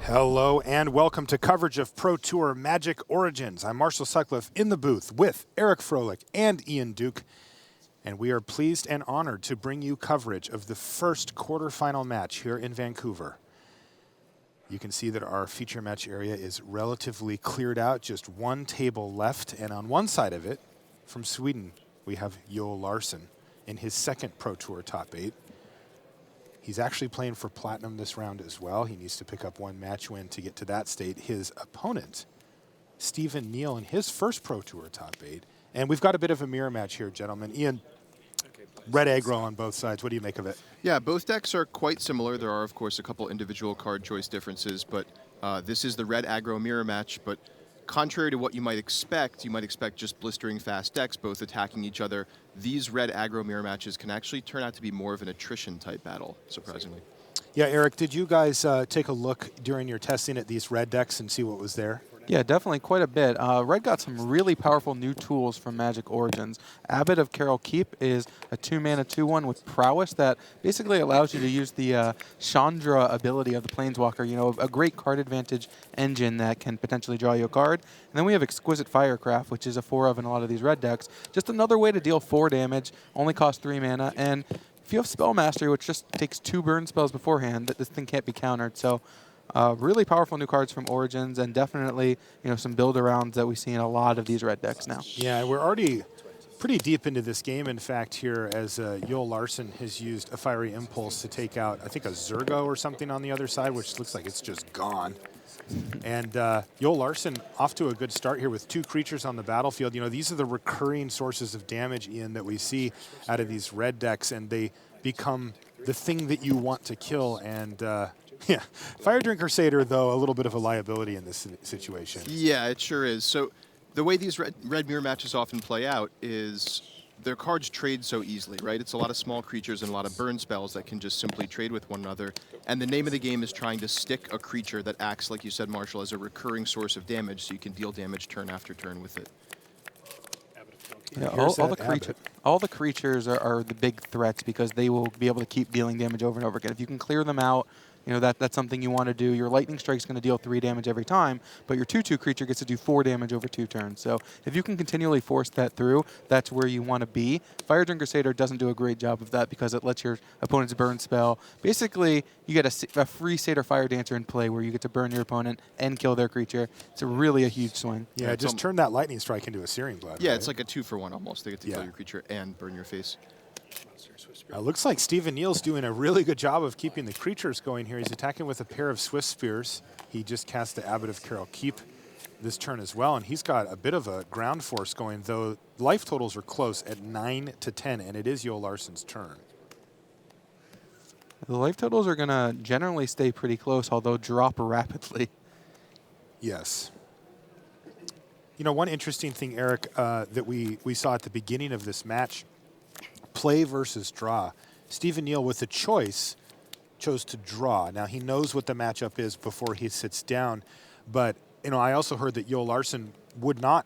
Hello and welcome to coverage of Pro Tour Magic Origins. I'm Marshall Sutcliffe in the booth with Eric Froelich and Ian Duke. And we are pleased and honored to bring you coverage of the first quarterfinal match here in Vancouver. You can see that our feature match area is relatively cleared out, just one table left. And on one side of it, from Sweden, we have Neal Larsson in his second Pro Tour top 8. He's actually playing for Platinum this round as well. He needs to pick up one match win to get to that state. His opponent, Stephen Neal, in his first Pro Tour top 8. And we've got a bit of a mirror match here, gentlemen. Ian, red aggro on both sides. What do you make of it? Yeah, both decks are quite similar. There are, of course, a couple individual card choice differences, but this is the red aggro mirror match. But contrary to what you might expect just blistering fast decks both attacking each other. These red aggro mirror matches can actually turn out to be more of an attrition type battle, surprisingly. Yeah, Eric, did you guys take a look during your testing at these red decks and see what was there? Yeah, definitely quite a bit. Red got some really powerful new tools from Magic Origins. Abbot of Carol Keep is a 2-mana 2/1 with prowess that basically allows you to use the Chandra ability of the Planeswalker, you know, a great card advantage engine that can potentially draw you a card. And then we have Exquisite Firecraft, which is a 4-of in a lot of these red decks. Just another way to deal 4 damage, only costs 3 mana. And if you have Spell Mastery, which just takes 2 burn spells beforehand, this thing can't be countered. So really powerful new cards from Origins, and definitely, you know, some build-arounds that we see in a lot of these red decks now. Yeah, we're already pretty deep into this game, in fact, here, as Neal Larsson has used a Fiery Impulse to take out, I think, a Zergo or something on the other side, which looks like it's just gone. And Neal Larsson off to a good start here with 2 creatures on the battlefield. You know, these are the recurring sources of damage, Ian, that we see out of these red decks, and they become the thing that you want to kill. And yeah, Fire Drinker Satyr, though, a little bit of a liability in this situation. Yeah, it sure is. So the way these red mirror matches often play out is their cards trade so easily, right? It's a lot of small creatures and a lot of burn spells that can just simply trade with one another. And the name of the game is trying to stick a creature that acts, like you said, Marshall, as a recurring source of damage, so you can deal damage turn after turn with it. Yeah, all the creatures are the big threats because they will be able to keep dealing damage over and over again. If you can clear them out, you know, that's something you want to do. Your Lightning Strike's going to deal 3 damage every time, but your 2/2 creature gets to do 4 damage over 2 turns. So if you can continually force that through, that's where you want to be. Fire Drinker Satyr doesn't do a great job of that because it lets your opponent's burn spell. Basically, you get a free Satyr Fire Dancer in play where you get to burn your opponent and kill their creature. It's really a huge swing. Yeah, just turn that Lightning Strike into a Searing Blood. Yeah, right? it's like a 2-for-1 almost. They get to kill your creature and burn your face. Looks like Stephen Neal's doing a really good job of keeping the creatures going here. He's attacking with a pair of Swift Spears. He just cast the Abbot of Carol Keep this turn as well, and he's got a bit of a ground force going, though life totals are close at 9 to 10, and it is Neal Larsson's turn. The life totals are going to generally stay pretty close, although drop rapidly. Yes. You know, one interesting thing, Eric, that we saw at the beginning of this match, play versus draw. Stephen Neal, with the choice, chose to draw. Now, he knows what the matchup is before he sits down, but, you know, I also heard that Neal Larsson would not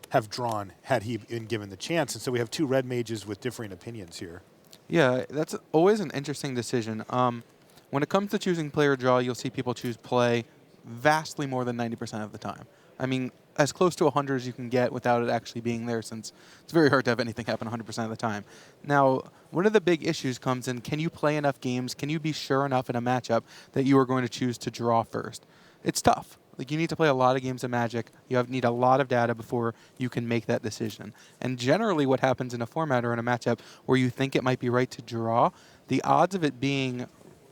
have drawn had he been given the chance, and so we have 2 red mages with differing opinions here. Yeah, that's always an interesting decision. When it comes to choosing play or draw, you'll see people choose play vastly more than 90% of the time. I mean, as close to 100 as you can get without it actually being there, since it's very hard to have anything happen 100% of the time. Now, one of the big issues comes in, can you play enough games? Can you be sure enough in a matchup that you are going to choose to draw first? It's tough. Like, you need to play a lot of games of Magic. You need a lot of data before you can make that decision. And generally what happens in a format or in a matchup where you think it might be right to draw, the odds of it being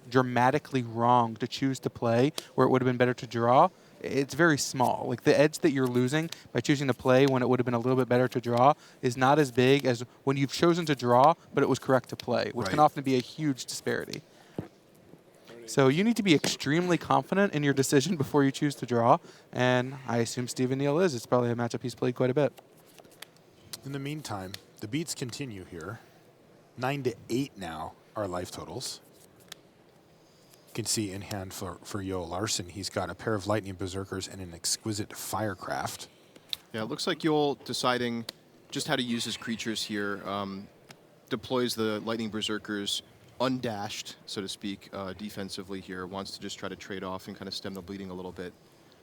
dramatically wrong to choose to play where it would have been better to draw, it's very small. Like, the edge that you're losing by choosing to play when it would have been a little bit better to draw is not as big as when you've chosen to draw, but it was correct to play, which can often be a huge disparity. So you need to be extremely confident in your decision before you choose to draw, and I assume Stephen Neal is. It's probably a matchup he's played quite a bit. In the meantime, the beats continue here. 9 to 8 now are life totals. You can see in hand for Neal Larsson, he's got a pair of Lightning Berserkers and an Exquisite Firecraft. Yeah, it looks like Neal deciding just how to use his creatures here. Deploys the Lightning Berserkers undashed, so to speak, defensively here, wants to just try to trade off and kind of stem the bleeding a little bit.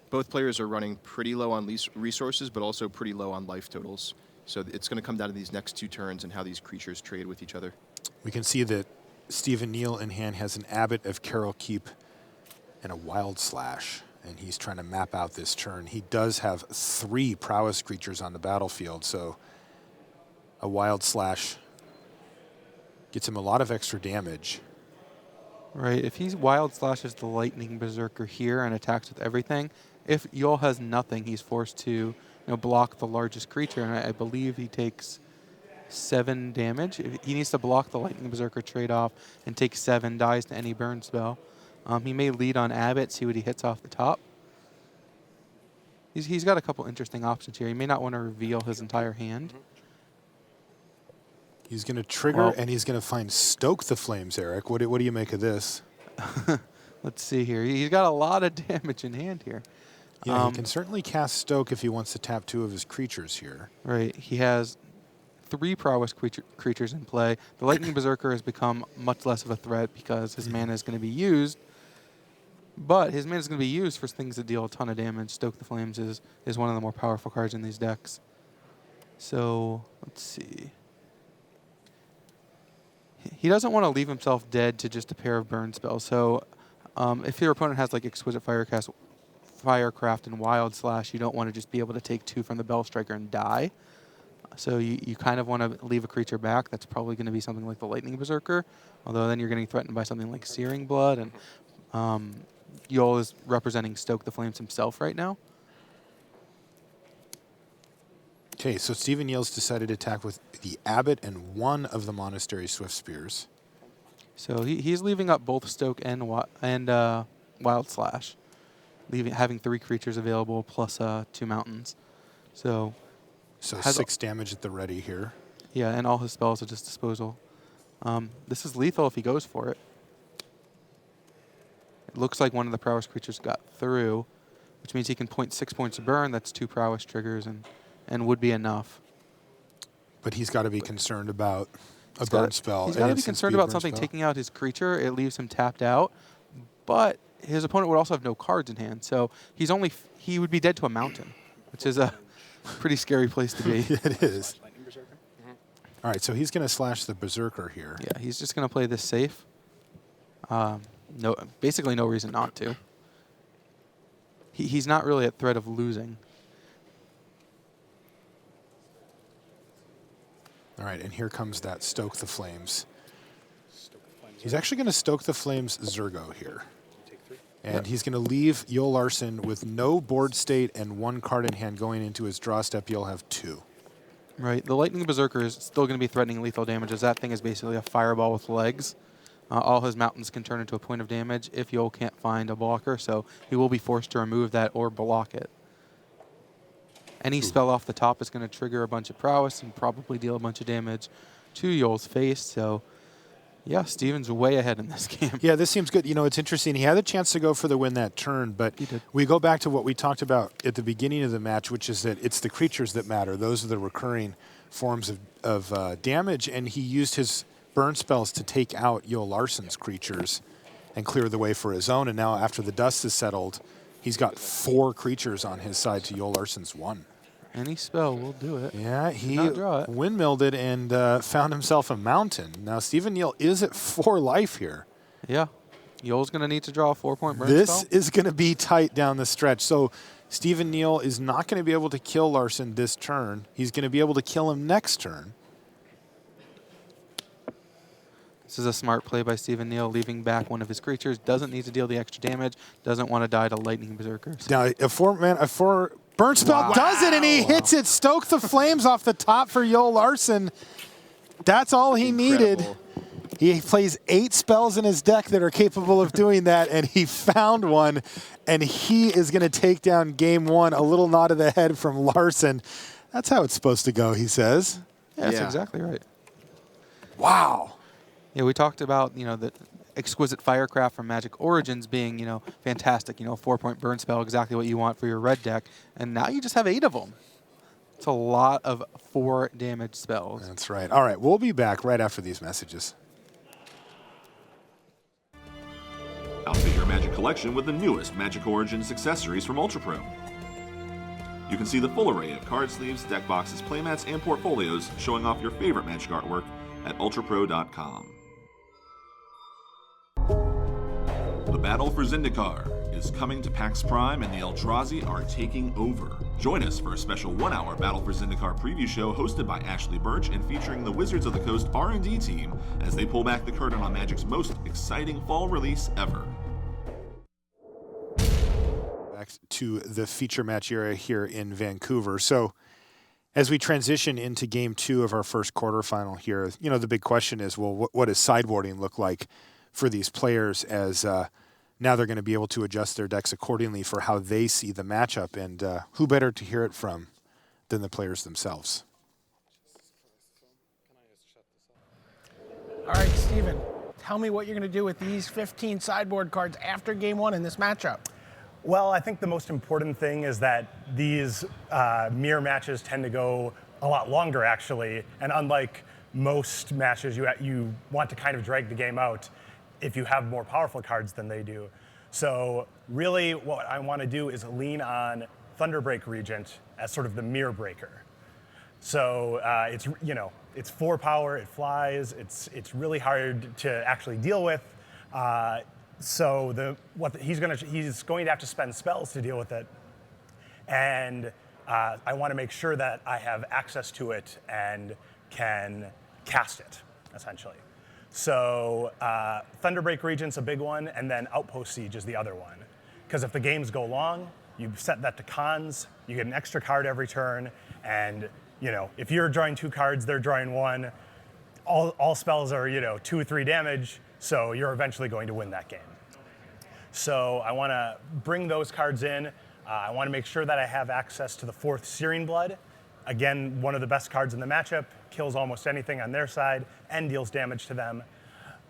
Both players are running pretty low on resources, but also pretty low on life totals. So it's going to come down to these next 2 turns and how these creatures trade with each other. We can see that Stephen Neal in hand has an Abbot of Carol Keep and a Wild Slash, and he's trying to map out this turn. He does have 3 prowess creatures on the battlefield, so a Wild Slash gets him a lot of extra damage. Right, if he Wild Slashes the Lightning Berserker here and attacks with everything, if Yul has nothing, he's forced to block the largest creature, and I believe he takes 7 damage. He needs to block the Lightning Berserker trade-off and take 7, dies to any burn spell. He may lead on Abbott, see what he hits off the top. He's got a couple interesting options here. He may not want to reveal his entire hand. He's going to trigger, and he's going to find Stoke the Flames, Eric. What do you make of this? Let's see here. He's got a lot of damage in hand here. Yeah, he can certainly cast Stoke if he wants to tap 2 of his creatures here. Right. He has 3 prowess creatures in play. The Lightning Berserker has become much less of a threat because his mana is going to be used. But his mana is going to be used for things that deal a ton of damage. Stoke the Flames is one of the more powerful cards in these decks. So, let's see. He doesn't want to leave himself dead to just a pair of burn spells. So, if your opponent has like Exquisite Firecraft and Wild Slash, you don't want to just be able to take 2 from the Bell Striker and die. So you kind of want to leave a creature back. That's probably going to be something like the Lightning Berserker, although then you're getting threatened by something like Searing Blood, and Yul is representing Stoke the Flames himself right now. Okay, so Stephen Neal's decided to attack with the Abbot and 1 of the Monastery Swift Spears. So he's leaving up both Stoke and Wild Slash, having 3 creatures available plus 2 mountains. So 6 damage at the ready here. Yeah, and all his spells at his disposal. This is lethal if he goes for it. It looks like one of the prowess creatures got through, which means he can point 6 points of burn. That's 2 prowess triggers and would be enough. But he's got to be concerned about a burn spell. He's got to be concerned about something taking out his creature. It leaves him tapped out. But his opponent would also have no cards in hand. So he would be dead to a mountain, which is a pretty scary place to be. It is. All right, so he's going to slash the Berserker here. Yeah, he's just going to play this safe. Basically no reason not to. He's not really at threat of losing. All right, and here comes that Stoke the Flames. He's actually going to Stoke the Flames Zergo here. And he's going to leave Yul Larsson with no board state and 1 card in hand going into his draw step. You'll have 2. Right. The Lightning Berserker is still going to be threatening lethal damage, as that thing is basically a fireball with legs. All his mountains can turn into a point of damage if Yul can't find a blocker, so he will be forced to remove that or block it. Any spell off the top is going to trigger a bunch of prowess and probably deal a bunch of damage to Yul's face, so yeah, Steven's way ahead in this game. Yeah, this seems good. You know, it's interesting. He had a chance to go for the win that turn, but we go back to what we talked about at the beginning of the match, which is that it's the creatures that matter. Those are the recurring forms of damage, and he used his burn spells to take out Yul Larsson's creatures and clear the way for his own, and now after the dust is settled, he's got 4 creatures on his side to Yul Larsson's 1. Any spell will do it. Yeah, he windmilled it and found himself a mountain. Now, Stephen Neal is at 4 life here. Yeah. Yul's going to need to draw a 4-point burn This spell. is going to be tight down the stretch. So Stephen Neal is not going to be able to kill Larsson this turn. He's going to be able to kill him next turn. This is a smart play by Stephen Neal, leaving back 1 of his creatures. Doesn't need to deal the extra damage. Doesn't want to die to Lightning Berserkers. Now, a 4 burn spell does it, and he hits it. Stoke the Flames off the top for Yul Larsson. That's all he needed. He plays 8 spells in his deck that are capable of doing that, and he found one, and he is going to take down game 1. A little nod of the head from Larsson. That's how it's supposed to go, he says. Yeah, that's exactly right. Wow. Yeah, we talked about, the Exquisite Firecraft from Magic Origins being, fantastic, 4-point burn spell, exactly what you want for your red deck. And now you just have 8 of them. It's a lot of 4 damage spells. That's right. All right, we'll be back right after these messages. Outfit your Magic collection with the newest Magic Origins accessories from Ultra Pro. You can see the full array of card sleeves, deck boxes, playmats, and portfolios showing off your favorite Magic artwork at ultrapro.com. The battle for Zendikar is coming to PAX Prime, and the Eldrazi are taking over. Join us for a special 1-hour Battle for Zendikar preview show hosted by Ashley Birch and featuring the Wizards of the Coast R&D team as they pull back the curtain on Magic's most exciting fall release ever. Back to the feature match era here in Vancouver. So as we transition into game 2 of our first quarterfinal here, the big question is, well, what does sideboarding look like for these players as now they're going to be able to adjust their decks accordingly for how they see the matchup, and who better to hear it from than the players themselves? All right, Steven, tell me what you're going to do with these 15 sideboard cards after game 1 in this matchup. Well, I think the most important thing is that these mirror matches tend to go a lot longer, actually, and unlike most matches, you want to kind of drag the game out if you have more powerful cards than they do. So really what I want to do is lean on Thunderbreak Regent as sort of the mirror breaker. So it's 4 power, it flies, it's really hard to actually deal with. So he's going to have to spend spells to deal with it. And I want to make sure that I have access to it and can cast it, essentially. So Thunderbreak Regent's a big one, and then Outpost Siege is the other one. Because if the games go long, you set that to cons, you get an extra card every turn, and if you're drawing 2 cards, they're drawing 1, all spells are 2 or 3 damage, so you're eventually going to win that game. So I want to bring those cards in. I want to make sure that I have access to the 4th Searing Blood. Again, one of the best cards in the matchup, kills almost anything on their side and deals damage to them.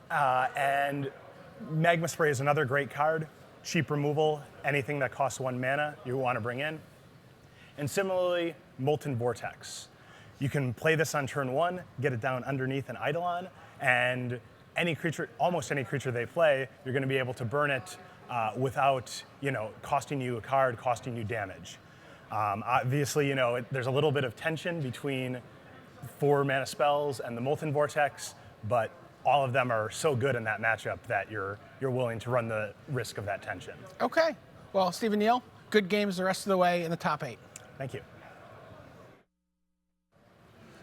And Magma Spray is another great card. Cheap removal, anything that costs 1 mana you want to bring in. And similarly, Molten Vortex. You can play this on turn 1, get it down underneath an Eidolon, and almost any creature they play, you're going to be able to burn it without costing you a card, costing you damage. Obviously, there's a little bit of tension between 4 mana spells and the Molten Vortex, but all of them are so good in that matchup that you're willing to run the risk of that tension. Okay. Well, Stephen Neal, good games the rest of the way in the top 8. Thank you.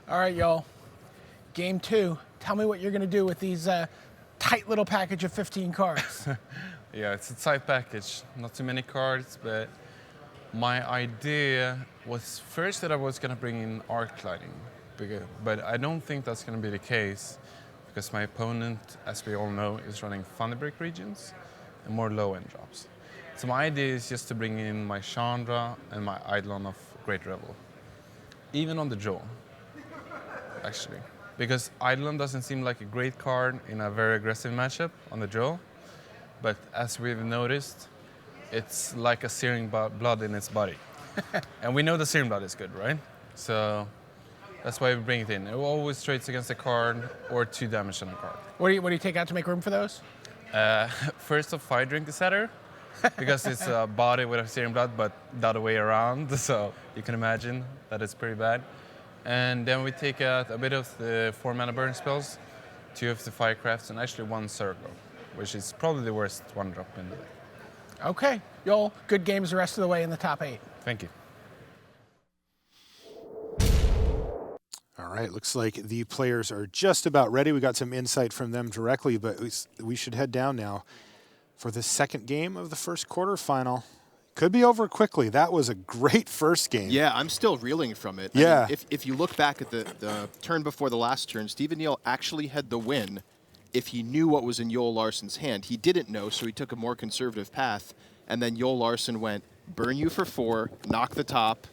All right, y'all. Game 2. Tell me what you're going to do with these tight little package of 15 cards. Yeah, it's a tight package. Not too many cards, but my idea was first that I was going to bring in Arc Lighting, but I don't think that's going to be the case because my opponent, as we all know, is running Thunderbreak Regions and more low-end drops. So my idea is just to bring in my Chandra and my Eidolon of Great Revel, even on the draw, actually. Because Eidolon doesn't seem like a great card in a very aggressive matchup on the draw, but as we've noticed, it's like a Searing Blood in its body. And we know the Searing Blood is good, right? So that's why we bring it in. It always trades against a card or 2 damage on a card. What do you take out to make room for those? First off, Fire Drink the Setter, because it's a body with a Searing Blood, but the other way around. So you can imagine that it's pretty bad. And then we take out a bit of the 4 mana burn spells, 2 of the Firecrafts, and actually 1 Circle, which is probably the worst 1-drop in the deck. Okay. Y'all, good games the rest of the way in the top 8. Thank you. All right, looks like the players are just about ready. We got some insight from them directly, but we should head down now for the second game of the first quarterfinal. Could be over quickly. That was a great first game. Yeah, I'm still reeling from it. Yeah. I mean, if you look back at the turn before the last turn, Stephen Neal actually had the win if he knew what was in Yoel Larsson's hand. He didn't know, so he took a more conservative path, and then Yoel Larsson went, burn you for 4, knock the top,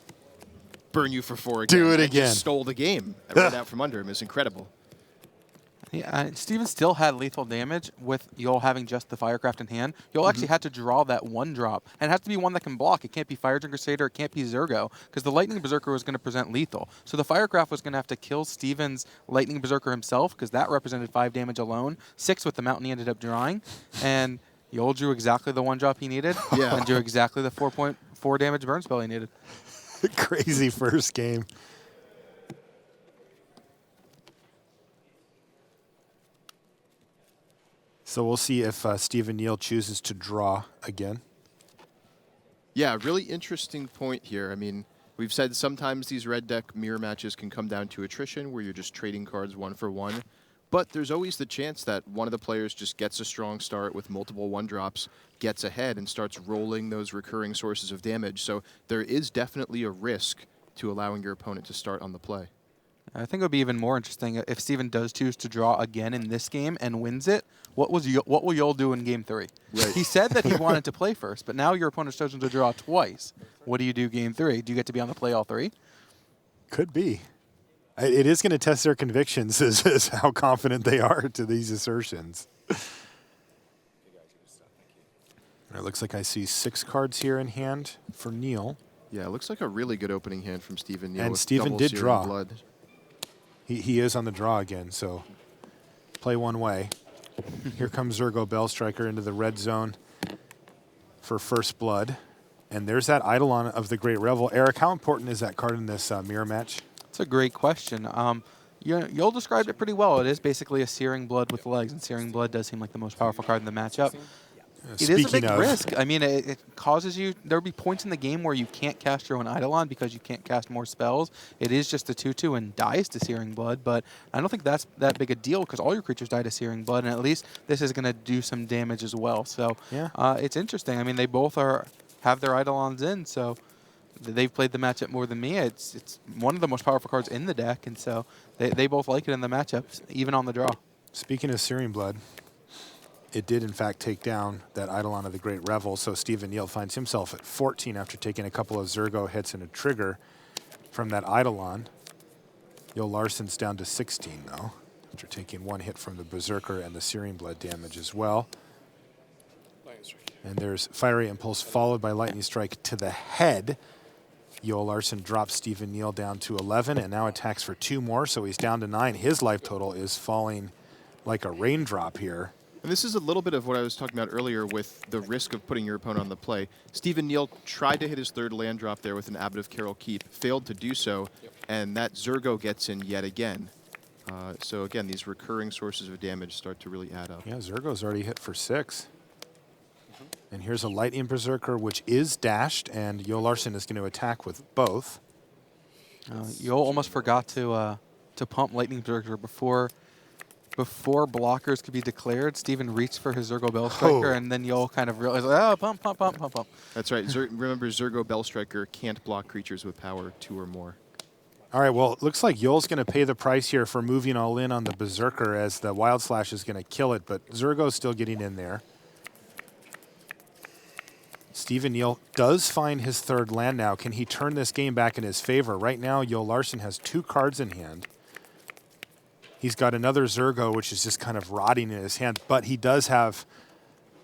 burn you for 4 again. Do it and again. Just stole the game right out from under him. It's incredible. Yeah, Steven still had lethal damage with Yoel having just the Firecraft in hand. Yoel actually had to draw that 1-drop, and it has to be one that can block. It can't be Fire Drinker Crusader, it can't be Zergo, because the Lightning Berserker was going to present lethal. So the Firecraft was going to have to kill Steven's Lightning Berserker himself, because that represented 5 damage alone, 6 with the mountain he ended up drawing, and Yol drew exactly the 1-drop he needed, Yeah. and drew exactly the 4.4 damage burn spell he needed. Crazy first game. So we'll see if Stephen Neal chooses to draw again. Yeah, really interesting point here. I mean, we've said sometimes these red deck mirror matches can come down to attrition, where you're just trading cards one for one. But there's always the chance that one of the players just gets a strong start with multiple 1-drops, gets ahead, and starts rolling those recurring sources of damage. So there is definitely a risk to allowing your opponent to start on the play. I think it would be even more interesting if Steven does choose to draw again in this game and wins it. What will Yol do in Game 3? Right. He said that he wanted to play first, but now your opponent's chosen to draw twice. What do you do Game 3? Do you get to be on the play all 3? Could be. It is going to test their convictions as how confident they are to these assertions. It looks like I see 6 cards here in hand for Neal. Yeah, it looks like a really good opening hand from Stephen Neal. And with Stephen double did Searing draw. Blood. He is on the draw again, so play one way. Here comes Zergo Bellstriker into the red zone for first blood. And there's that Eidolon of the Great Revel. Eric, how important is that card in this mirror match? That's a great question. Yol described it pretty well. It is basically a Searing Blood with legs, and Searing Blood does seem like the most powerful card in the matchup. It is a big risk. I mean, it causes you... There will be points in the game where you can't cast your own Eidolon because you can't cast more spells. It is just a 2/2 and dies to Searing Blood, but I don't think that's that big a deal because all your creatures die to Searing Blood, and at least this is going to do some damage as well. So yeah. It's interesting. I mean, they both have their Eidolons in, so they've played the matchup more than me. It's one of the most powerful cards in the deck, and so they both like it in the matchups, even on the draw. Speaking of Searing Blood, it did, in fact, take down that Eidolon of the Great Revel, so Stephen Neal finds himself at 14 after taking a couple of Zergo hits and a trigger from that Eidolon. Yol Larsson's down to 16, though, after taking 1 hit from the Berserker and the Searing Blood damage as well. And there's Fiery Impulse followed by Lightning Strike to the head. Yol Larsson drops Stephen Neal down to 11 and now attacks for 2 more, so he's down to 9. His life total is falling like a raindrop here. And this is a little bit of what I was talking about earlier with the risk of putting your opponent on the play. Stephen Neal tried to hit his 3rd land drop there with an Abbot of Carol Keep, failed to do so, and that Zergo gets in yet again. So again, these recurring sources of damage start to really add up. Yeah, Zergo's already hit for 6. And here's a Lightning Berserker, which is dashed, and Yol Larsson is going to attack with both. Yol almost forgot to pump Lightning Berserker before blockers could be declared. Steven reached for his Zergo Bellstriker, and then Yol kind of realized, oh, pump. That's right. Remember, Zergo Bellstriker can't block creatures with power 2 or more. All right, well, it looks like Yol's going to pay the price here for moving all in on the Berserker, as the Wild Slash is going to kill it, but Zergo's still getting in there. Stephen Neal does find his 3rd land now. Can he turn this game back in his favor? Right now, Yol Larsson has 2 cards in hand. He's got another Zergo, which is just kind of rotting in his hand, but he does have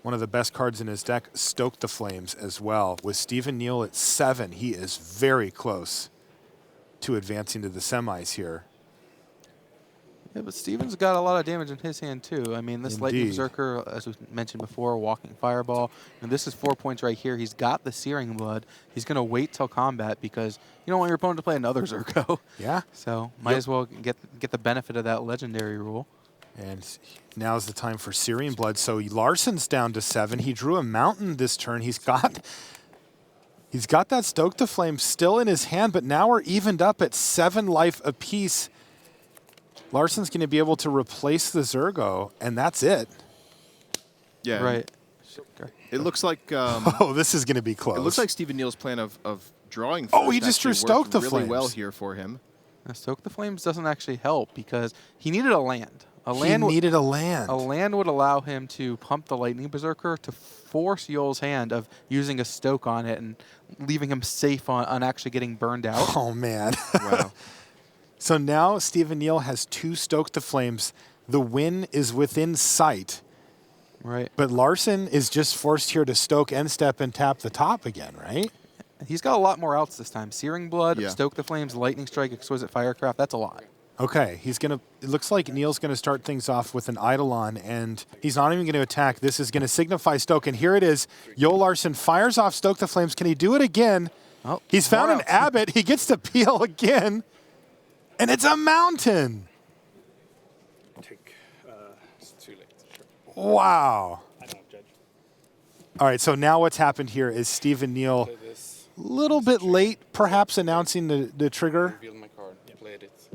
one of the best cards in his deck, Stoke the Flames, as well. With Stephen Neal at 7, he is very close to advancing to the semis here. Yeah, but Steven's got a lot of damage in his hand, too. I mean, this Lightning Berserker, as we mentioned before, Walking Fireball. And this is 4 points right here. He's got the Searing Blood. He's going to wait till combat because you don't want your opponent to play another Zergo. Yeah. So might as well get the benefit of that legendary rule. And now's the time for Searing Blood. So Larsson's down to 7. He drew a mountain this turn. He's got that Stoke the Flame still in his hand, but now we're evened up at 7 life apiece. Larsson's going to be able to replace the Zergo, and that's it. Yeah. Right. It looks like... oh, this is going to be close. It looks like Stephen Neal's plan of drawing first. Oh, he just drew Stoke the really Flames. well here for him. Stoke the Flames doesn't actually help because he needed a land. He needed a land. A land would allow him to pump the Lightning Berserker to force Yol's hand of using a Stoke on it and leaving him safe on actually getting burned out. Oh, man. Wow. So now Stephen Neal has 2 Stoke the Flames. The win is within sight. Right. But Larsson is just forced here to Stoke end step and tap the top again, right? He's got a lot more outs this time. Searing Blood, Yeah. Stoke the Flames, Lightning Strike, Exquisite Firecraft. That's a lot. Okay, he's gonna. It looks like Neal's gonna start things off with an Eidolon, and he's not even gonna attack. This is gonna signify Stoke, and here it is. Yo Larsson fires off Stoke the Flames. Can he do it again? Oh, he's found an Abbott. He gets to peel again, and it's a mountain. It's too late. Wow. I don't judge. All right, so now what's happened here is Steve and Neal, a little bit late, perhaps announcing the trigger. Revealed my card, played it,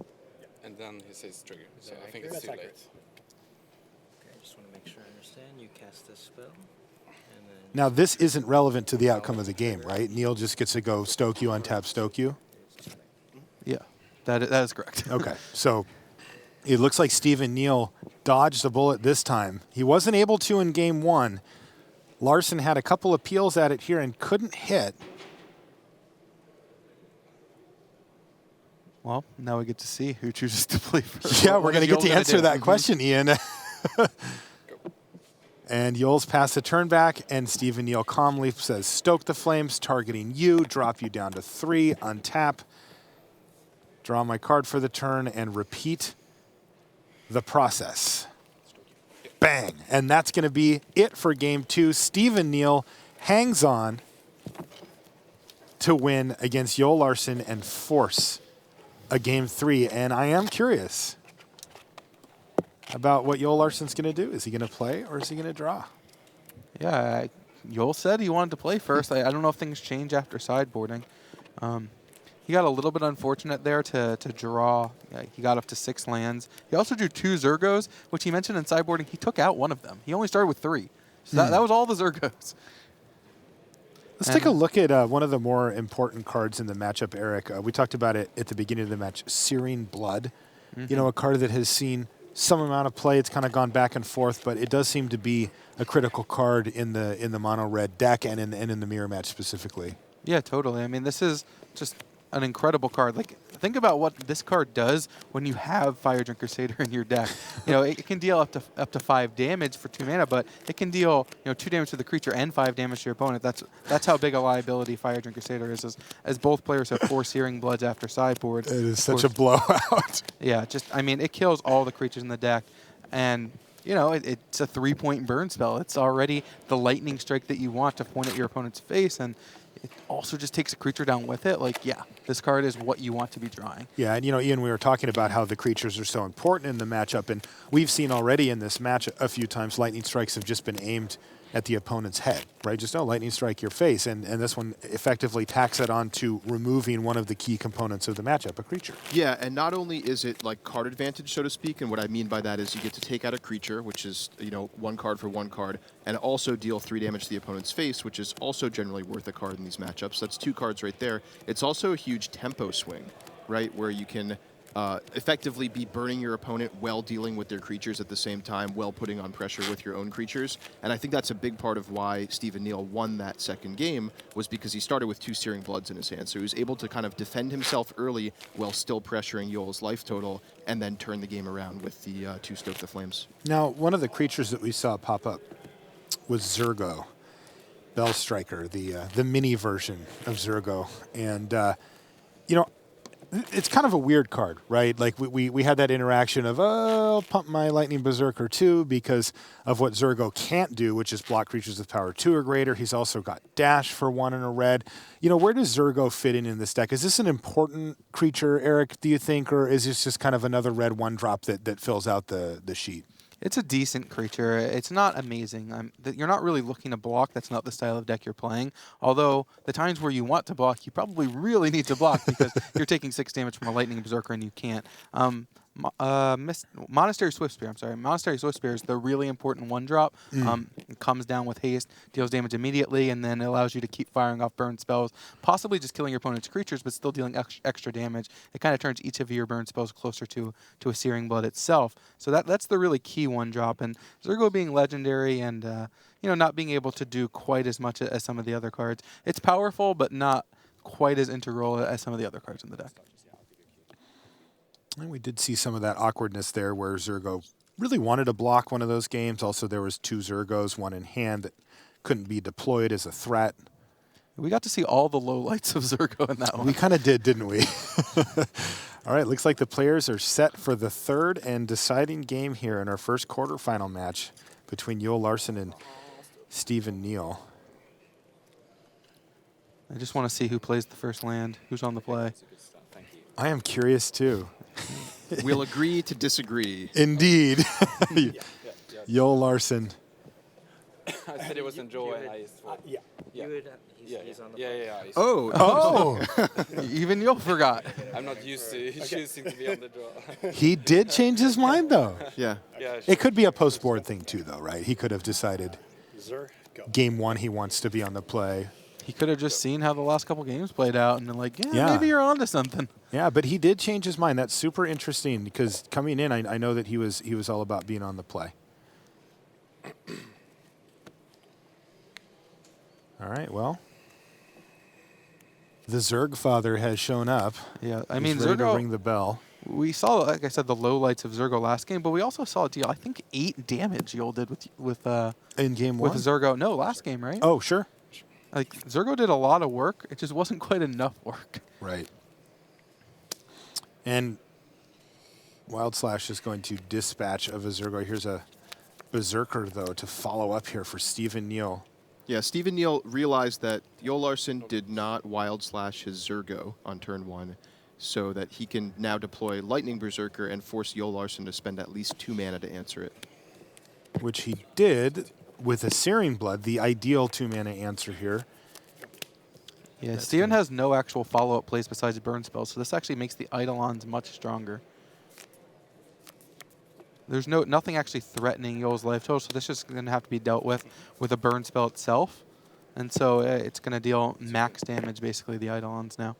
and then he says trigger. So I think it's too late. Okay, I just want to make sure I understand. You cast this spell, and then Now, this isn't relevant to the outcome of the game, right? Neal just gets to go stoke you, untap, stoke you. Yeah, that is correct. Okay, so it looks like Steve and Neal dodged a bullet this time. He wasn't able to in game one. Larsson had a couple of peels at it here and couldn't hit. Well, now we get to see who chooses to play first. Yeah, What we're going to is get to Yoel gonna answer do? that question, Ian. And Yoel's pass the turn back, and Steve and Neal calmly says, stoke the Flames, targeting you, drop you down to 3, untap, draw my card for the turn, and repeat the process. Bang. And that's going to be it for game 2. Steve and Neal hangs on to win against Yoel Larsson and force a game 3. And I am curious about what Yoel Larsson's going to do. Is he going to play or is he going to draw? Yeah, Yoel said he wanted to play first. I don't know if things change after sideboarding. He got a little bit unfortunate there to draw. He got up to 6 lands. He also drew 2 Zergos, which he mentioned in sideboarding. He took out one of them. He only started with 3. So that was all the Zergos. Let's take a look at one of the more important cards in the matchup, Eric. We talked about it at the beginning of the match, Searing Blood. You know, a card that has seen some amount of play. It's kind of gone back and forth, but it does seem to be a critical card in the mono red deck and in the mirror match specifically. Yeah, totally. I mean, this is just an incredible card. Like, think about what this card does when you have Fire Drink Crusader in your deck. You know, it can deal up to 5 damage for 2 mana, but it can deal 2 damage to the creature and 5 damage to your opponent. That's how big a liability Fire Drink Crusader is. As both players have 4 Searing Bloods after sideboard. It is such a blowout. Yeah, I mean, it kills all the creatures in the deck, and it's a 3-point burn spell. It's already the lightning strike that you want to point at your opponent's face, and it also just takes a creature down with it. Like, yeah, this card is what you want to be drawing. Yeah, and Ian, we were talking about how the creatures are so important in the matchup, and we've seen already in this match a few times lightning strikes have just been aimed at the opponent's head, right? Just, lightning strike your face, and this one effectively tacks it on to removing one of the key components of the matchup, a creature. Yeah, and not only is it like card advantage, so to speak, and what I mean by that is you get to take out a creature, which is, 1 card for 1 card, and also deal 3 damage to the opponent's face, which is also generally worth a card in these matchups. That's 2 cards right there. It's also a huge tempo swing, right, where you can effectively be burning your opponent while dealing with their creatures at the same time, while putting on pressure with your own creatures. And I think that's a big part of why Steve and Neal won that second game, was because he started with 2 Searing Bloods in his hand. So he was able to kind of defend himself early while still pressuring Yoel's life total, and then turn the game around with the 2 Stoke the Flames. Now, one of the creatures that we saw pop up was Zergo, Bell Striker, the mini version of Zergo. And, it's kind of a weird card, right? Like we had that interaction of, I'll pump my Lightning Berserker too because of what Zergo can't do, which is block creatures with power 2 or greater. He's also got dash for 1 and a red. Where does Zergo fit in this deck? Is this an important creature, Eric, do you think, or is this just kind of another red 1-drop that fills out the sheet? It's a decent creature. It's not amazing. You're not really looking to block. That's not the style of deck you're playing. Although the times where you want to block, you probably really need to block because you're taking 6 damage from a Lightning Berserker and you can't. Monastery Swiftspear, I'm sorry. Monastery Swiftspear is the really important 1-drop. It comes down with haste, deals damage immediately, and then it allows you to keep firing off burn spells, possibly just killing your opponent's creatures, but still dealing extra damage. It kind of turns each of your burn spells closer to a Searing Blood itself. So that's the really key 1-drop. And Zergo being legendary and not being able to do quite as much as some of the other cards, it's powerful, but not quite as integral as some of the other cards in the deck. And we did see some of that awkwardness there where Zergo really wanted to block one of those games. Also, there was 2 Zergos, 1 in hand, that couldn't be deployed as a threat. We got to see all the lowlights of Zergo in that one. We kind of did, didn't we? All right, looks like the players are set for the third and deciding game here in our first quarterfinal match between Joel Larsson and Stephen Neal. I just want to see who plays the first land, who's on the play. I am curious too. We'll agree to disagree. Indeed. Joel Larsson. I said it was enjoy. You would, he's on the play. Oh. Even Joel forgot. I'm not used to choosing to be on the draw. He did change his mind, though. Yeah. It could be a post-board thing, too, though, right? He could have decided game one he wants to be on the play. He could have just seen how the last couple games played out and been like, Yeah. maybe you're onto something. Yeah, but he did change his mind. That's super interesting because coming in, I know that he was all about being on the play. All right, well, the Zerg father has shown up. Yeah, I He's mean, ready to Zergo, ring the bell. we saw, like I said, the low lights of Zergo last game, but we also saw a deal. I think 8 damage Joel did with In game one? Zergo. No, last game, right? Oh, sure. Like, Zergo did a lot of work. It just wasn't quite enough work. Right. And Wild Slash is going to dispatch of a Zergo. Here's a Berserker, though, to follow up here for Stephen Neal. Yeah, Stephen Neal realized that Joel Larsson did not Wild Slash his Zergo on turn 1, so that he can now deploy Lightning Berserker and force Joel Larsson to spend at least 2 mana to answer it. Which he did with a Searing Blood, the ideal 2-mana answer here. Yeah, Steven has no actual follow-up plays besides burn spells, so this actually makes the Eidolons much stronger. There's nothing actually threatening Joel's life total, so this is going to have to be dealt with a burn spell itself. And so it's going to deal max damage, basically, the Eidolons now.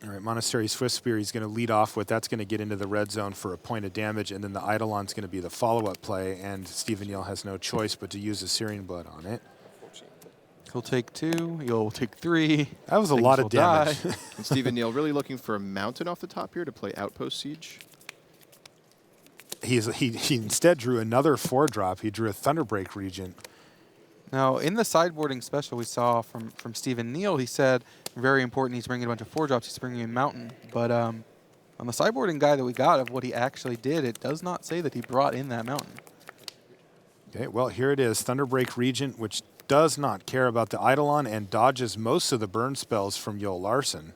All right, Monastery Swift Spear he's going to lead off with. That's going to get into the red zone for a point of damage, and then the Eidolon's going to be the follow-up play, and Stephen Neal has no choice but to use a Searing Blood on it. He'll take 2, Joel will take 3. That was a Things lot of will damage. die. And Stephen Neal really looking for a mountain off the top here to play Outpost Siege. He instead drew another 4-drop. He drew a Thunderbreak Regent. Now, in the sideboarding special we saw from Stephen Neal, he said, very important, he's bringing a bunch of 4-drops, he's bringing a mountain. But on the sideboarding guide that we got of what he actually did, it does not say that he brought in that mountain. Okay, well, here it is. Thunderbreak Regent, which does not care about the Eidolon and dodges most of the burn spells from Joel Larsson.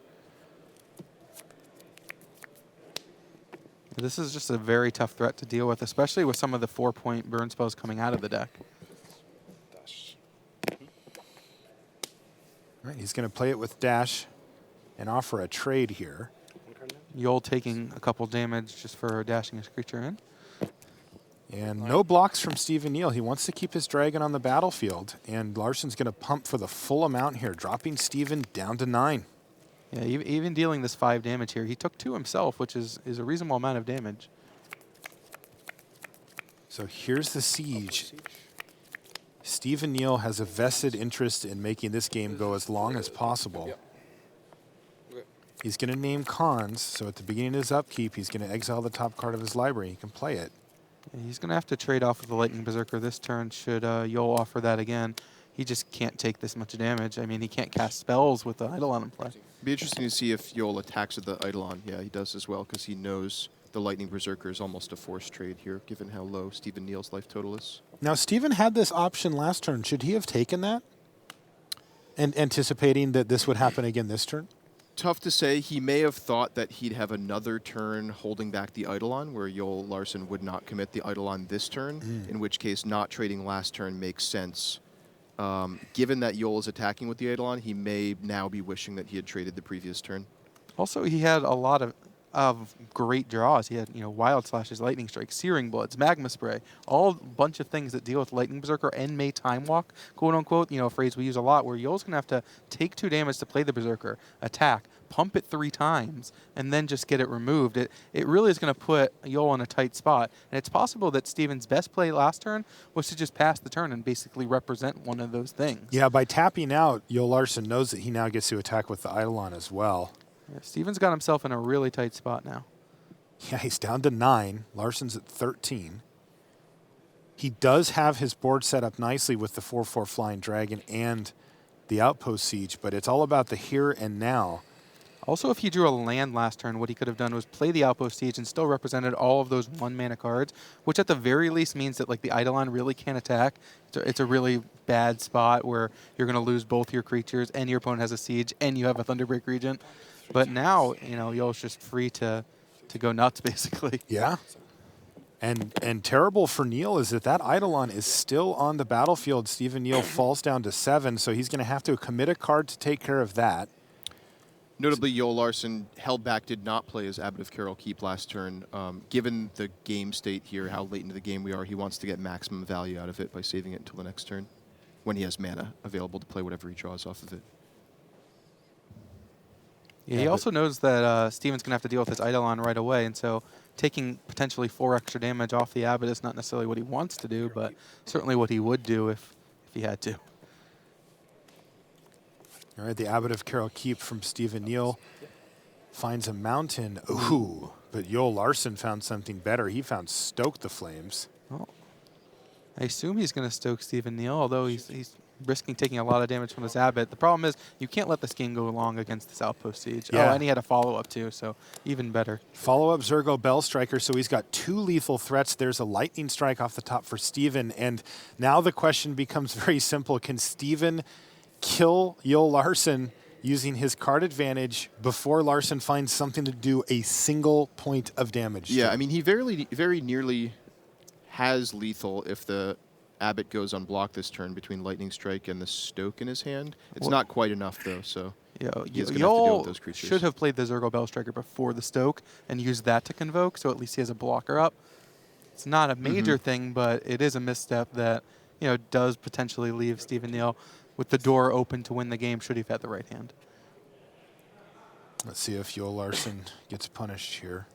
This is just a very tough threat to deal with, especially with some of the 4-point burn spells coming out of the deck. All right, he's going to play it with Dash and offer a trade here. Joel taking a couple damage just for dashing his creature in. And no blocks from Stephen Neal. He wants to keep his dragon on the battlefield. And Larsson's going to pump for the full amount here, dropping Stephen down to 9. Yeah, even dealing this 5 damage here, he took 2 himself, which is a reasonable amount of damage. So here's the siege. Stephen Neal has a vested interest in making this game go as long as possible. He's going to name Khans, so at the beginning of his upkeep, he's going to exile the top card of his library. He can play it. He's going to have to trade off with the Lightning Berserker this turn should Joel offer that again. He just can't take this much damage. I mean, he can't cast spells with the Eidolon in play. Be interesting to see if Joel attacks with the Eidolon. Yeah, he does as well, because he knows the Lightning Berserker is almost a forced trade here, given how low Stephen Neal's life total is. Now, Stephen had this option last turn. Should he have taken that? And anticipating that this would happen again this turn? Tough to say. He may have thought that he'd have another turn holding back the Eidolon, where Joel Larsson would not commit the Eidolon this turn, in which case not trading last turn makes sense. Given that Joel is attacking with the Eidolon, he may now be wishing that he had traded the previous turn. Also, he had a lot of great draws. He had, Wild Slashes, Lightning Strike, Searing Bloods, Magma Spray, all a bunch of things that deal with Lightning Berserker and may Time Walk, quote unquote, a phrase we use a lot, where Joel's going to have to take 2 damage to play the Berserker, attack, pump it 3 times, and then just get it removed. It really is going to put Joel in a tight spot. And it's possible that Steven's best play last turn was to just pass the turn and basically represent one of those things. Yeah, by tapping out, Joel Larsson knows that he now gets to attack with the Eidolon as well. Yeah, Steven's got himself in a really tight spot now. Yeah, he's down to 9. Larsson's at 13. He does have his board set up nicely with the 4/4 Flying Dragon and the Outpost Siege, but it's all about the here and now. Also, if he drew a land last turn, what he could have done was play the Outpost Siege and still represented all of those 1-mana cards, which at the very least means that like the Eidolon really can't attack. It's a really bad spot where you're going to lose both your creatures and your opponent has a Siege and you have a Thunderbreak Regent. But now, Yol's just free to go nuts, basically. Yeah. And terrible for Neal is that Eidolon is still on the battlefield. Stephen Neal falls down to 7, so he's going to have to commit a card to take care of that. Notably, Joel Larsson held back, did not play his Abbot of Carroll Keep last turn. Given the game state here, how late into the game we are, he wants to get maximum value out of it by saving it until the next turn, when he has mana available to play whatever he draws off of it. Yeah, he also knows that Steven's going to have to deal with his Eidolon right away, and so taking potentially 4 extra damage off the Abbot is not necessarily what he wants to do, but certainly what he would do if he had to. All right, the Abbot of Carroll Keep from Stephen Neal finds a mountain. Ooh, but Joel Larsson found something better. He found Stoke the Flames. Oh. I assume he's going to Stoke Stephen Neal, although he's risking taking a lot of damage from his Abbot. The problem is you can't let this game go long against this Outpost Siege. Yeah. Oh, and he had a follow-up too, so even better. Follow-up Zergo Bellstriker, so he's got 2 lethal threats. There's a Lightning Strike off the top for Steven, and now the question becomes very simple. Can Steven kill Joel Larsson using his card advantage before Larsson finds something to do a single point of damage? Yeah, I mean, he very nearly has lethal if the Abbot goes unblocked this turn between Lightning Strike and the Stoke in his hand. It's not quite enough, though, so he's going to have to deal with those creatures. Should have played the Zergo Bellstriker before the Stoke and used that to convoke, so at least he has a blocker up. It's not a major thing, but it is a misstep that does potentially leave Stephen Neal with the door open to win the game should he have had the right hand. Let's see if Joel Larsson gets punished here.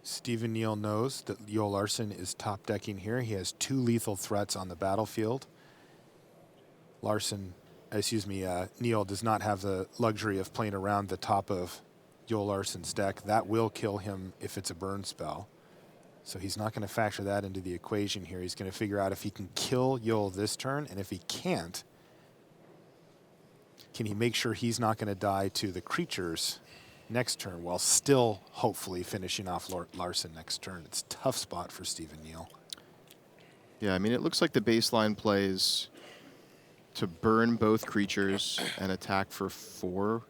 Stephen Neal knows that Joel Larsson is top decking here. He has 2 lethal threats on the battlefield. Neal does not have the luxury of playing around the top of Joel Larsson's deck. That will kill him if it's a burn spell. So he's not going to factor that into the equation here. He's going to figure out if he can kill Joel this turn, and if he can't, can he make sure he's not going to die to the creatures next turn while still hopefully finishing off Larsson next turn. It's a tough spot for Stephen Neal. Yeah, I mean, it looks like the baseline plays to burn both creatures and attack for 4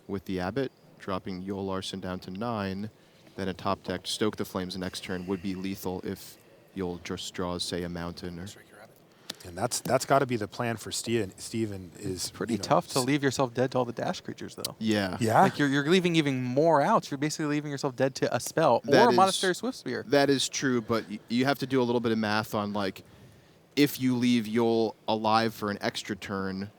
with the Abbot, dropping Joel Larsson down to 9. Then a top deck Stoke the Flames the next turn would be lethal if Joel just draws, say, a mountain. And that's got to be the plan for Steven. Steven is pretty tough to leave yourself dead to all the dash creatures, though. Yeah. Yeah. Like you're leaving even more outs. You're basically leaving yourself dead to a spell or a Monastery Swiftspear. That is true, but you have to do a little bit of math on, like, if you leave Joel alive for an extra turn,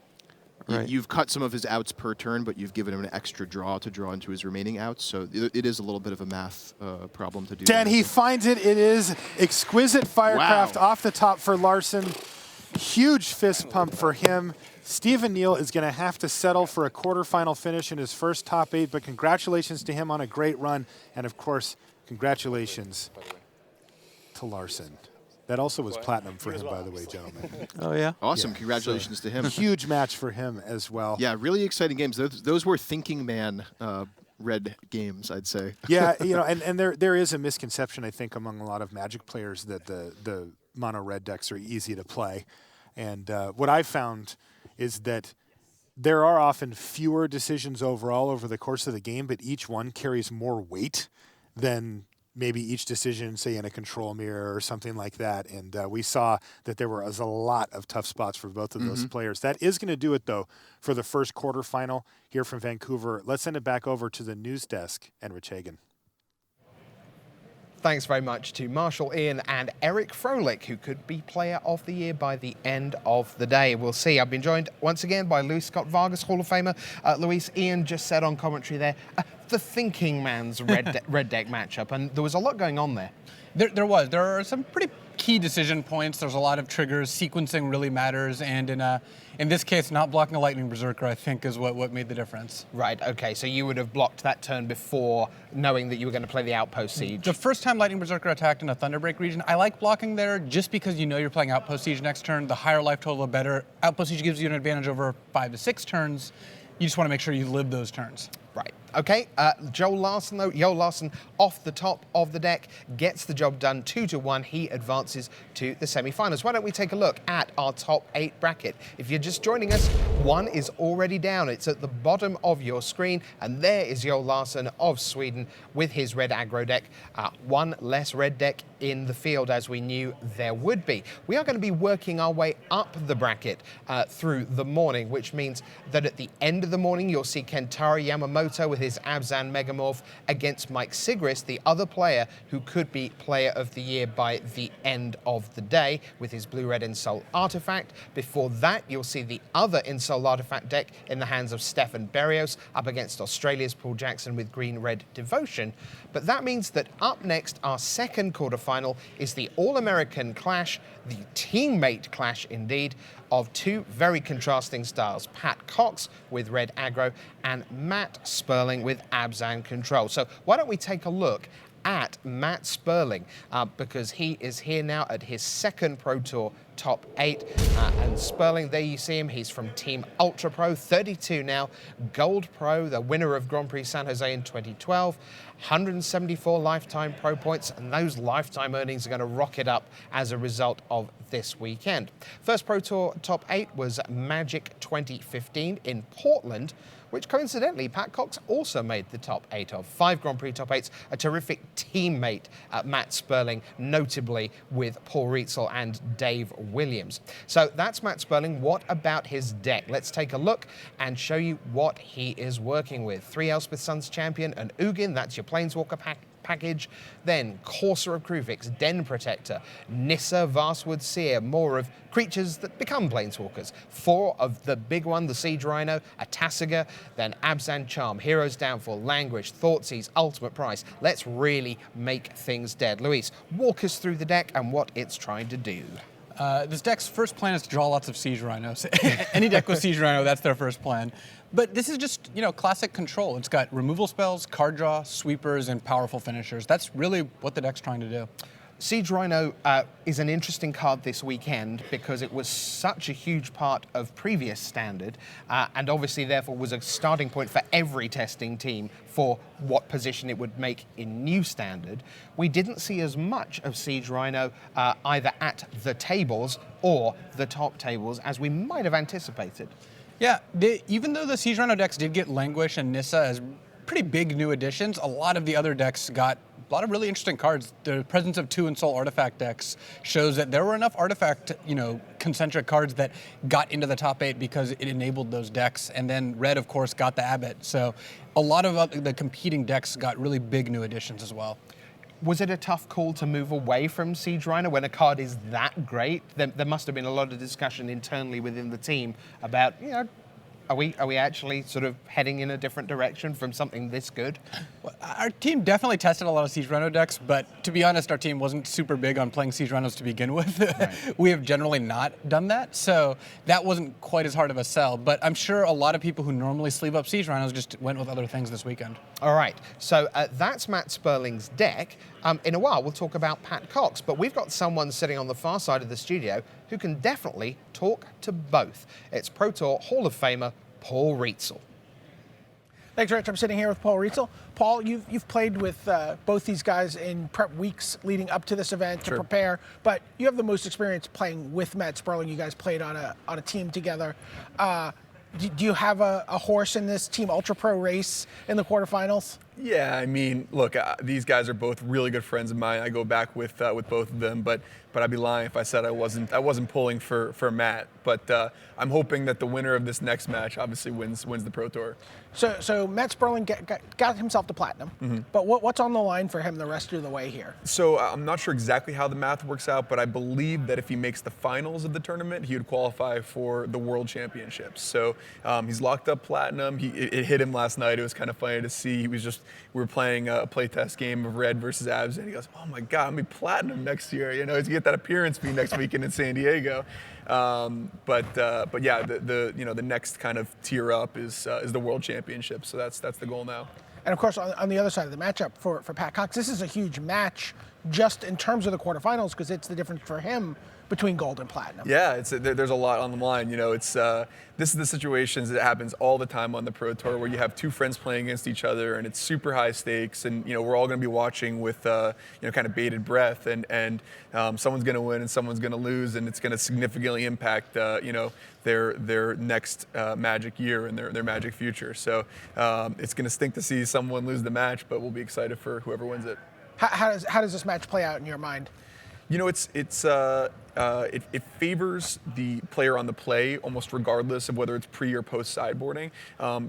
you've cut some of his outs per turn, but you've given him an extra draw to draw into his remaining outs. So it is a little bit of a math problem to do. Dan, he finds it. It is exquisite Firecraft off the top for Larsson. Huge fist pump for him. Stephen Neal is going to have to settle for a quarterfinal finish in his first top 8, but congratulations to him on a great run. And, of course, congratulations to Larsson. That also was platinum for him, by the way, gentlemen. Oh, yeah? Awesome. Yeah. Congratulations to him. Huge match for him as well. Yeah, really exciting games. Those were thinking man red games, I'd say. Yeah, and there is a misconception, I think, among a lot of Magic players that the mono red decks are easy to play. And what I found is that there are often fewer decisions overall over the course of the game, but each one carries more weight than maybe each decision, say, in a control mirror or something like that. And we saw that there was a lot of tough spots for both of those players. That is going to do it, though, for the first quarterfinal here from Vancouver. Let's send it back over to the news desk and Rich Hagan. Thanks very much to Marshall, Ian and Eric Froelich, who could be Player of the Year by the end of the day. We'll see. I've been joined once again by Luis Scott Vargas, Hall of Famer. Luis, Ian just said on commentary there, the thinking man's red deck matchup, and there was a lot going on there. There was. There are some pretty key decision points. There's a lot of triggers. Sequencing really matters, and in this case, not blocking a Lightning Berserker, I think, is what made the difference. Right, okay, so you would have blocked that turn before knowing that you were going to play the Outpost Siege. The first time Lightning Berserker attacked in a Thunderbreak region, I like blocking there just because you know you're playing Outpost Siege next turn. The higher life total, the better. Outpost Siege gives you an advantage over 5 to 6 turns. You just want to make sure you live those turns. Right. Okay. Joel Larsson, though, Joel Larsson off the top of the deck gets the job done 2-1. He advances to the semi-finals. Why don't we take a look at our top 8 bracket? If you're just joining us, 1 is already down. It's at the bottom of your screen, and there is Joel Larsson of Sweden with his red aggro deck. 1 less red deck in the field, as we knew there would be. We are going to be working our way up the bracket through the morning, which means that at the end of the morning, you'll see Kentaro Yamamoto with his Abzan Megamorph against Mike Sigrist, the other player who could be Player of the Year by the end of the day with his blue-red Insult Artifact. Before that, you'll see the other Insult Artifact deck in the hands of Stefan Berrios up against Australia's Paul Jackson with green-red Devotion. But that means that up next, our second quarterfinal is the All-American clash, the teammate clash indeed, of 2 very contrasting styles, Pat Cox with red aggro and Matt Sperling with Abzan control. So why don't we take a look at Matt Sperling, because he is here now at his second Pro Tour top 8. And Sperling, there you see him, he's from Team Ultra Pro, 32 now, Gold Pro, the winner of Grand Prix San Jose in 2012, 174 lifetime pro points, and those lifetime earnings are going to rocket up as a result of this weekend. First Pro Tour top 8 was Magic 2015 in Portland, which coincidentally Pat Cox also made the top 8 of. 5 Grand Prix top 8s, a terrific teammate, Matt Sperling, notably with Paul Rietzel and Dave Williams. So that's Matt Sperling. What about his deck? Let's take a look and show you what he is working with. 3 Elspeth Suns champion and Ugin, that's your Planeswalker package. Then Courser of Kruvix, Den Protector, Nissa, Vastwood Seer, more of creatures that become Planeswalkers. 4 of the big one, the Siege Rhino, a Tasiga, then Abzan Charm, Hero's Downfall, Languish, Thoughtseize, Ultimate Price. Let's really make things dead. Luis, walk us through the deck and what it's trying to do. This deck's first plan is to draw lots of Siege Rhinos. Any deck with Siege Rhino, that's their first plan. But this is just, classic control. It's got removal spells, card draw, sweepers, and powerful finishers. That's really what the deck's trying to do. Siege Rhino is an interesting card this weekend because it was such a huge part of previous Standard and obviously therefore was a starting point for every testing team for what position it would make in New Standard. We didn't see as much of Siege Rhino either at the tables or the top tables as we might have anticipated. Yeah, even though the Siege Rhino decks did get Languish and Nissa as pretty big new additions, a lot of the other decks got a lot of really interesting cards. The presence of 2 Insult Artifact decks shows that there were enough artifact, concentric cards that got into the top 8 because it enabled those decks. And then Red, of course, got the Abbot. So a lot of the competing decks got really big new additions as well. Was it a tough call to move away from Siege Rhino when a card is that great? There must have been a lot of discussion internally within the team about, are we actually sort of heading in a different direction from something this good? Well, our team definitely tested a lot of Siege Rhino decks, but to be honest, our team wasn't super big on playing Siege Rhinos to begin with. Right. We have generally not done that, so that wasn't quite as hard of a sell. But I'm sure a lot of people who normally sleeve up Siege Rhinos just went with other things this weekend. All right, so that's Matt Sperling's deck. In a while, we'll talk about Pat Cox, but we've got someone sitting on the far side of the studio who can definitely talk to both. It's Pro Tour Hall of Famer Paul Rietzel. Thanks, Rich. I'm sitting here with Paul Rietzel. Paul, you've played with both these guys in prep weeks leading up to this event to prepare, but you have the most experience playing with Matt Sperling. You guys played on a team together. Do you have a horse in this Team Ultra Pro race in the quarterfinals? Yeah, I mean, look, these guys are both really good friends of mine. I go back with both of them, but I'd be lying if I said I wasn't pulling for Matt. But I'm hoping that the winner of this next match obviously wins the Pro Tour. So Matt Sperling got himself to platinum, but what's on the line for him the rest of the way here? So I'm not sure exactly how the math works out, but I believe that if he makes the finals of the tournament, he would qualify for the World Championships. So he's locked up platinum. It hit him last night. It was kind of funny to see. He was just we were playing a playtest game of Red versus Abs, and he goes, "Oh my God, I'm gonna be platinum next year. You know, he's gonna get that appearance fee next weekend in San Diego." But yeah, the next kind of tier up is the World Championship. So that's the goal now. And of course, on the other side of the matchup for Pat Cox, this is a huge match just in terms of the quarterfinals because it's the difference for him between gold and platinum. Yeah, there's a lot on the line. You know, this is the situations that happens all the time on the Pro Tour where you have two friends playing against each other and it's super high stakes, and we're all going to be watching with kind of bated breath, and someone's going to win and someone's going to lose, and it's going to significantly impact their next Magic year and their Magic future. So it's going to stink to see someone lose the match, but we'll be excited for whoever wins it. How does this match play out in your mind? You know, it favors the player on the play almost regardless of whether it's pre or post sideboarding.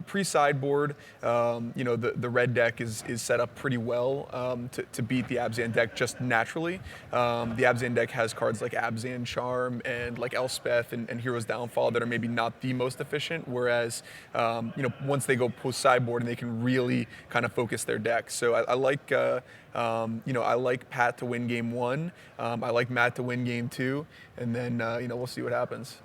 Pre-sideboard, the red deck is set up pretty well to beat the Abzan deck just naturally. The Abzan deck has cards like Abzan Charm and like Elspeth and Hero's Downfall that are maybe not the most efficient, whereas once they go post-sideboard and they can really kind of focus their deck. So I like I like Pat to win game 1. I like Matt to win game 2, and then we'll see what happens.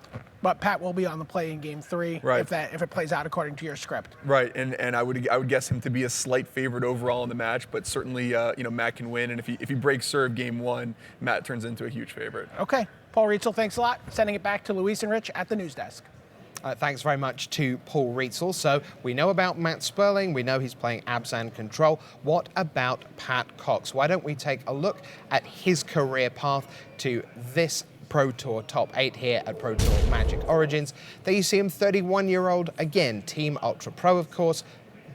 But Pat will be on the play in game 3 right. if it plays out according to your script. Right, and I would guess him to be a slight favorite overall in the match, but certainly Matt can win, and if he breaks serve game 1, Matt turns into a huge favorite. Okay, Paul Rietzel, thanks a lot. Sending it back to Luis and Rich at the news desk. Thanks very much to Paul Rietzel. So we know about Matt Sperling. We know he's playing Abzan Control. What about Pat Cox? Why don't we take a look at his career path to this Pro Tour top 8 here at Pro Tour Magic Origins? There you see him, 31-year-old, again, Team Ultra Pro, of course,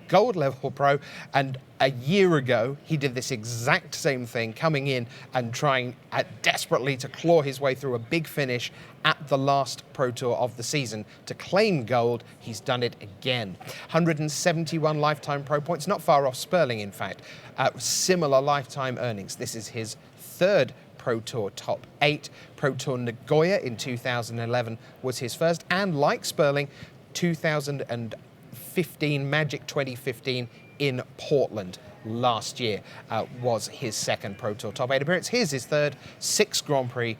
gold level pro, and a year ago he did this exact same thing, coming in and trying desperately to claw his way through a big finish at the last Pro Tour of the season to claim gold. He's done it again. 171 lifetime pro points, not far off Sperling, in fact. Similar lifetime earnings. This is his third Pro Tour top 8. Pro Tour Nagoya in 2011 was his first, and like Sperling, 2015 Magic 2015 in Portland last year was his second Pro Tour top 8 appearance. Here's his third, 6 Grand Prix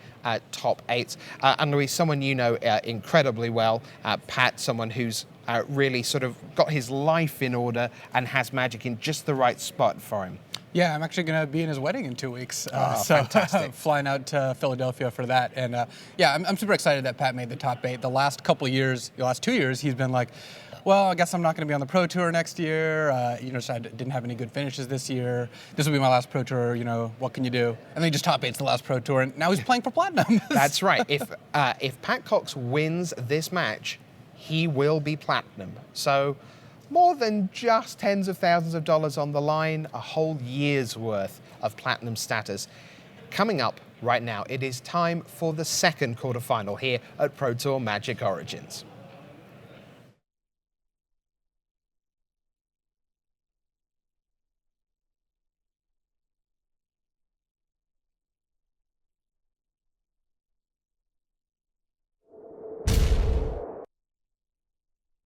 top 8s. And Luis, someone you know incredibly well. Pat, someone who's really sort of got his life in order and has Magic in just the right spot for him. Yeah, I'm actually going to be in his wedding in 2 weeks. Fantastic. Flying out to Philadelphia for that. And I'm super excited that Pat made the top 8. The last 2 years, he's been like, well, I guess I'm not going to be on the Pro Tour next year. So I didn't have any good finishes this year. This will be my last Pro Tour. What can you do? And then he just top 8's the last Pro Tour, and now he's playing for Platinum. That's right. If Pat Cox wins this match, he will be Platinum. So more than just tens of thousands of dollars on the line, a whole year's worth of Platinum status. Coming up right now, it is time for the second quarterfinal here at Pro Tour Magic Origins.